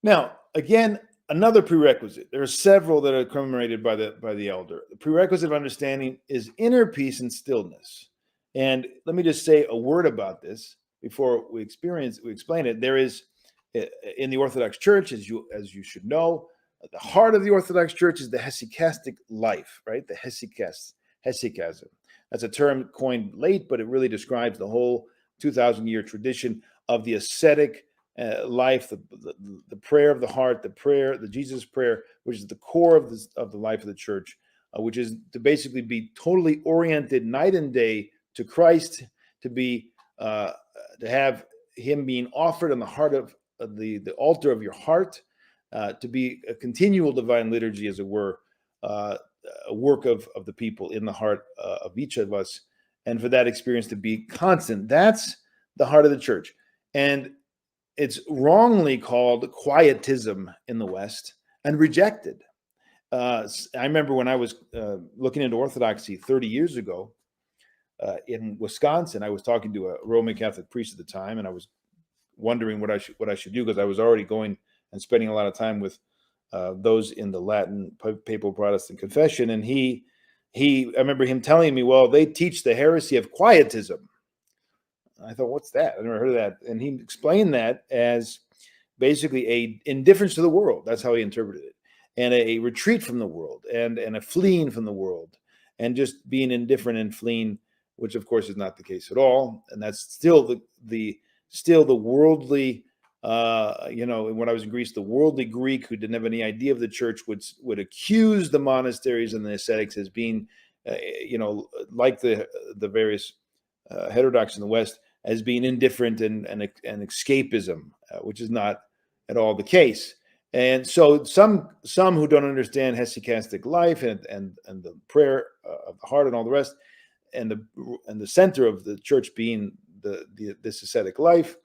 Now, again, another prerequisite. There are several that are commemorated by the elder. The prerequisite of understanding is inner peace and stillness. And let me just say a word about this before we explain it. There is in the Orthodox Church, as you should know, the heart of the Orthodox Church is the hesychastic life, right? The hesychasm. That's a term coined late, but it really describes the whole 2,000-year tradition of the ascetic life, the prayer of the heart, the Jesus prayer, which is the core of the life of the church, which is to basically be totally oriented night and day to Christ, to have Him being offered on the heart of the altar of your heart, to be a continual divine liturgy, as it were, a work of the people in the heart of each of us, and for that experience to be constant. That's the heart of the church. And it's wrongly called quietism in the West and rejected. I remember when I was looking into Orthodoxy 30 years ago in Wisconsin, I was talking to a Roman Catholic priest at the time, and I was wondering what I should do, because I was already going and spending a lot of time with those in the Latin Papal Protestant Confession. And I remember him telling me, well, they teach the heresy of quietism. I thought, what's that? I never heard of that. And he explained that as basically a indifference to the world. That's how he interpreted it. And a retreat from the world, and a fleeing from the world, and just being indifferent and fleeing, which of course is not the case at all. And that's still the worldly, when I was in Greece, the worldly Greek who didn't have any idea of the church would accuse the monasteries and the ascetics as being, like the various heterodox in the West, as being indifferent and escapism, which is not at all the case. And so some who don't understand hesychastic life and the prayer of the heart and all the rest, and the center of the church being this ascetic life,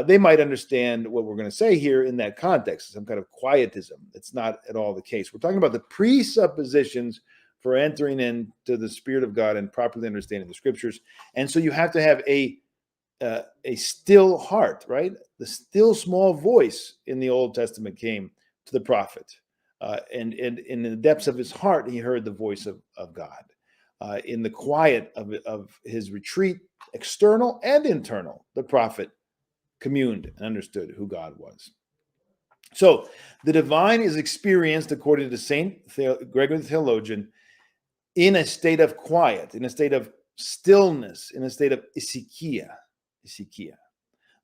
they might understand what we're going to say here in that context, some kind of quietism. It's not at all the case. We're talking about the presuppositions for entering into the Spirit of God and properly understanding the Scriptures. And so you have to have a still heart, right? The still small voice in the Old Testament came to the prophet. And in the depths of his heart, he heard the voice of God. In the quiet of his retreat, external and internal, the prophet communed and understood who God was. So the divine is experienced, according to Saint Gregory the Theologian, in a state of quiet, in a state of stillness, in a state of Hesychia.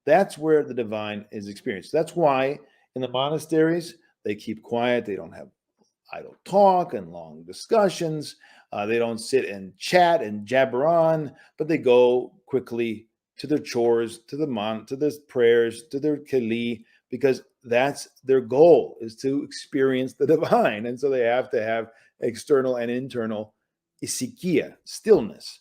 That's where the divine is experienced. That's why in the monasteries, they keep quiet. They don't have idle talk and long discussions. They don't sit and chat and jabber on, but they go quickly to their chores, to their prayers, to their keli, because that's their goal, is to experience the divine. And so they have to have external and internal Hesychia, stillness.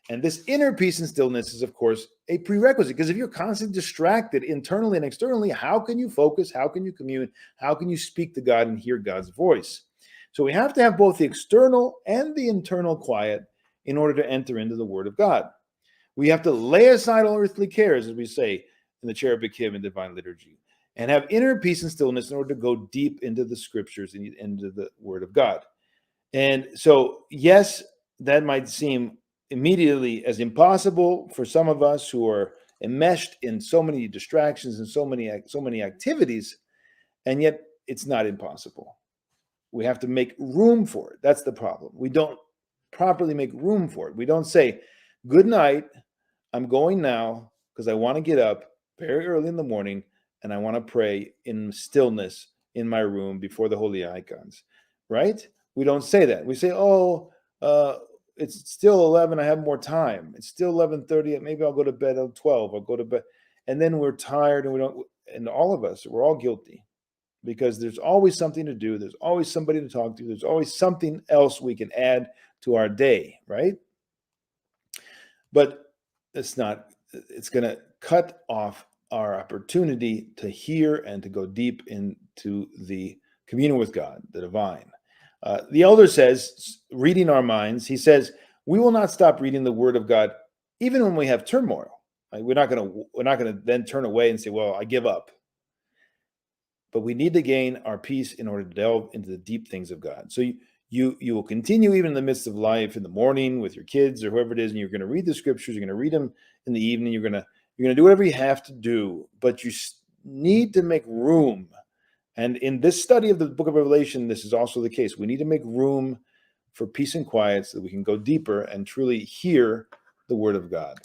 And this inner peace and stillness is, of course, a prerequisite, because if you're constantly distracted internally and externally, how can you focus? How can you commune? How can you speak to God and hear God's voice? So we have to have both the external and the internal quiet in order to enter into the Word of God. We have to lay aside all earthly cares, as we say in the cherubic hymn in Divine Liturgy, and have inner peace and stillness in order to go deep into the Scriptures and into the Word of God. And so, yes, that might seem immediately as impossible for some of us who are enmeshed in so many distractions and so many activities, and yet it's not impossible. We have to make room for it. That's the problem. We don't properly make room for it. We don't say, good night, I'm going now because I want to get up very early in the morning and I want to pray in stillness in my room before the holy icons, right? We don't say that. We say, it's still 11, I have more time. It's still 11:30, maybe I'll go to bed at 12, I'll go to bed. And then we're tired and all of us, we're all guilty, because there's always something to do. There's always somebody to talk to. There's always something else we can add to our day, right? But it's going to cut off our opportunity to hear and to go deep into the communion with God, the divine. The elder says, reading our minds, he says, we will not stop reading the Word of God even when we have turmoil. We're not going to then turn away and say, well, I give up. but we need to gain our peace in order to delve into the deep things of God. So you will continue even in the midst of life, in the morning with your kids or whoever it is, and you're going to read the scriptures. You're going to read them in the evening. You're going to do whatever you have to do, but you need to make room. And in this study of the book of Revelation, this is also the case. We need to make room for peace and quiet so that we can go deeper and truly hear the word of God.